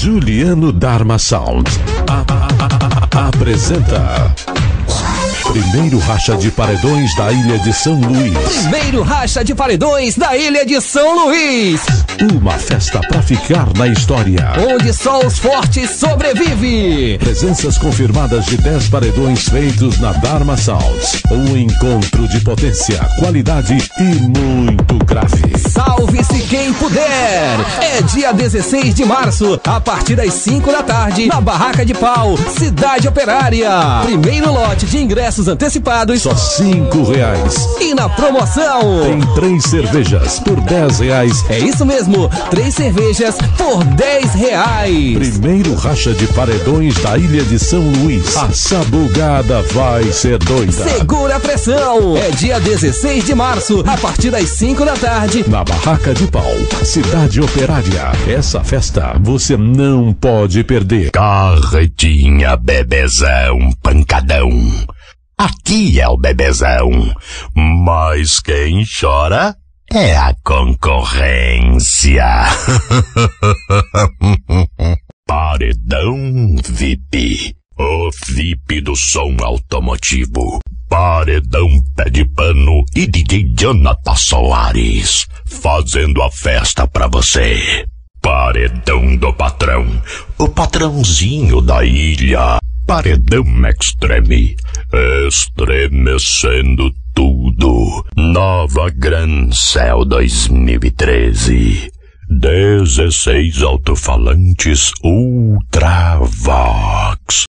Juliano Dharma Sound apresenta primeiro racha de paredões da Ilha de São Luís. Primeiro racha de paredões da Ilha de São Luís. Uma festa pra ficar na história, onde só os fortes sobrevivem. Presenças confirmadas de 10 paredões feitos na Dharma Sound. Um encontro de potência, qualidade e muito grave. Salve-se quem puder. É dia 16 de março, a partir das 5 da tarde, na Barraca de Pau, Cidade Operária. Primeiro lote de ingressos antecipados, só R$5. E na promoção tem 3 cervejas por R$10. É isso mesmo, 3 cervejas por R$10. Primeiro racha de paredões da Ilha de São Luís. A sabugada vai ser doida. Segura a pressão. É dia 16 de março, a partir das 5 da tarde, na Barraca de Pau, Cidade Operária. Essa festa você não pode perder. Carretinha, bebezão, pancadão. Aqui é o bebezão, mas quem chora é a concorrência. Paredão VIP, o VIP do som automotivo. Paredão Pé de Pano e DJ Jonathan Soares, fazendo a festa pra você. Paredão do Patrão, o patrãozinho da ilha. Paredão Extreme, estremecendo tudo. Nova Gran Cell 2013. 16 alto-falantes Ultravox.